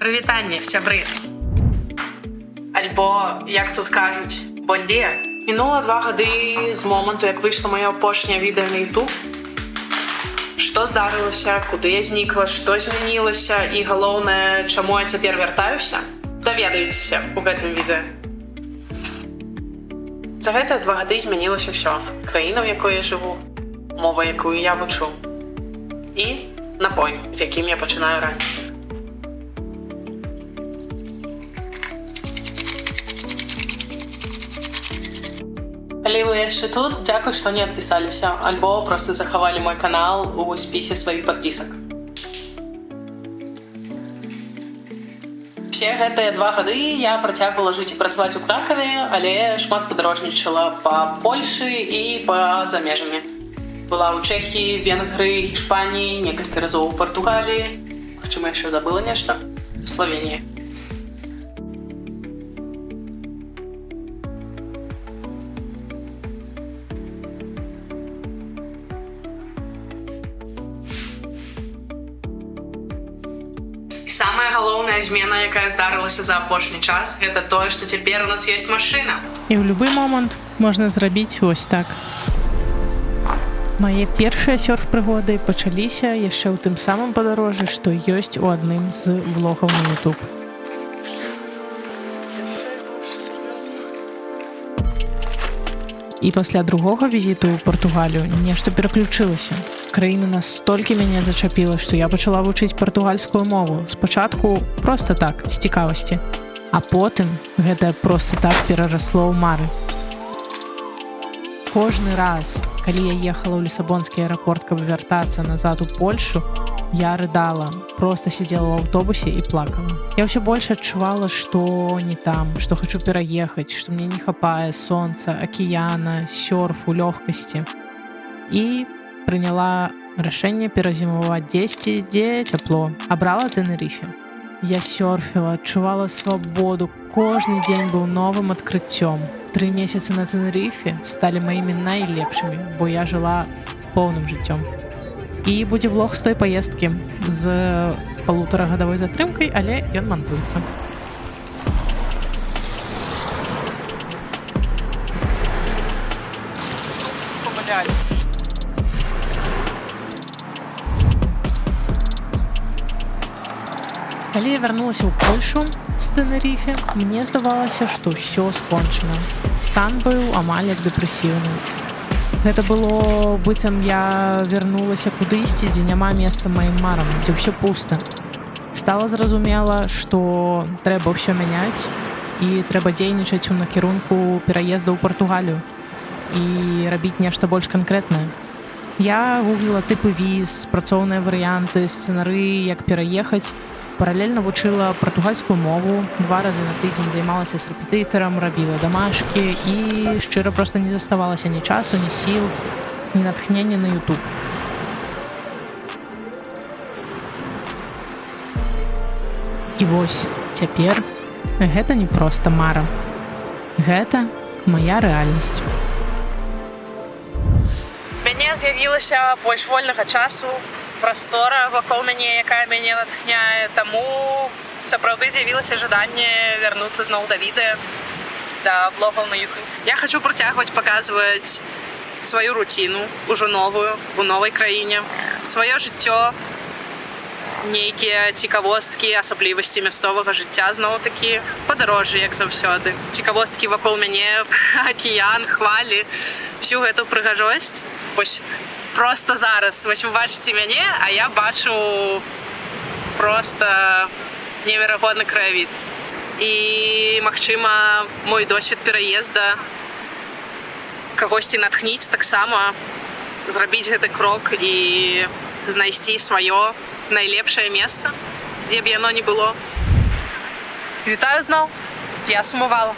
Прывітанне, сябры. Альбо, як тут кажуць, бон-дія. Мінула 2 гады з моманту, як выйшла маё апошняе відэа на YouTube. Што здарылася, куды я знікла, што змянілася і, галоўнае, чаму я цяпер вяртаюся, даведаецеся ў гэтым відэа. За гэтыя 2 гады змянілася ўсё. Краіна, в якой я жыву, мова, якую я вучу, і напой, з якім я пачынаю раніць. Калі вы яшчэ тут, дзякуй, што не адпісаліся, альбо проста захавалі мой канал у спісе сваіх падпісак. Все гэтыя 2 гады я працягвала жыць і працаваць у Кракаве, але шмат падарожнічала па Польшы і па-за межамі. Была ў Чэхіі, Венгрыі, Іспаніі, некалькі разоў у Партугаліі, магчыма, яшчэ забыла нешта, в Славеніі. Самая галоўная змена, якая здарылася за апошні час, гэта тое, што цяпер у нас ёсць машына. І ў любы момант можна зрабіць вось так. Мае першыя сёрф-прыгоды пачаліся яшчэ ў тым самым падарожжы, што ёсць у адным з влогаў на YouTube. І пасля другога візіту ў Партугалію нешта пераключылася. Краіна настолькі мяне зачапіла, што я пачала вучыць партугальскую мову. Спачатку проста так, з цікавасці. А потым гэта проста так перарасло ў мары. Кожны раз, калі я ехала ў Лісабонскі аэрапорт, каб вяртацца назад у Польшу, я рыдала, проста сидела ў аўтобусе і плакала. Я ўсё больш адчувала, што не там, што хачу пераехаць, што мне не хапае сонца, акіяна, сёрфу, лёгкасці. І прыняла рашэнне перазімаваць дзесьці, дзе цяпло. Абрала Тэнерыфе. Я сёрфіла, адчувала свабоду, кожны дзень быў новым адкрыццём. 3 месяцы на Тэнерыфе сталі маімі найлепшымі, бо я жыла поўным жыццём. І будзе влог з той паездкі з 1,5-гадовой затрымкай, але ён мантуецца. Суп помылялись. Калі я вярнулася ў Польшу з Тэнерыфе, мне здавалася, што ўсё скончана. Стан быў амаль як дэпрэсіўны. Гэта было быццам я вярнулася кудысьці, дзе няма месца маім марам, дзе ўсё пуста. Стала зразумела, што трэба ўсё мяняць і трэба дзейнічаць у накірунку пераезда ў Партугалію і рабіць нешта больш канкрэтнае. Я гугліла тыпы віз, працоўныя варыянты, сцэнары, як пераехаць. Паралельна вучыла партугальскую мову, 2 разы на тыдзень займалася з рэпетытарам, рабіла дамашкі і шчыра проста не заставалася ні часу, ні сіл, ні натхнення на YouTube. І вось цяпер гэта не проста мара. Гэта мая рэальнасць. У мяне з'явілася больш вольнага часу, прастора вакол мяне, якая мяне натхняе, таму сапраўды з'явілася жаданне вярнуцца зноў да відэа, да блогаў на YouTube. Я хачу працягваць паказваць сваю руціну, ужо новую, у новай краіне, сваё жыццё, нейкія цікавосткі, асаблівасці мясцовага жыцця, зноў-такі падарожжы, як заўсёды. Цікавосткі вакол мяне, акіян, хвалі, всю гэту прыгажосць. Вось просто зараз, вось вы бачыце мяне, а я бачу проста неверагодны краявід. І, магчыма, мой досвед пераезда кагосьці натхніць таксама, зрабіць гэты крок і знайсці сваё найлепшае месца, дзе б яно не было. Вітаю зноў, я сумавала.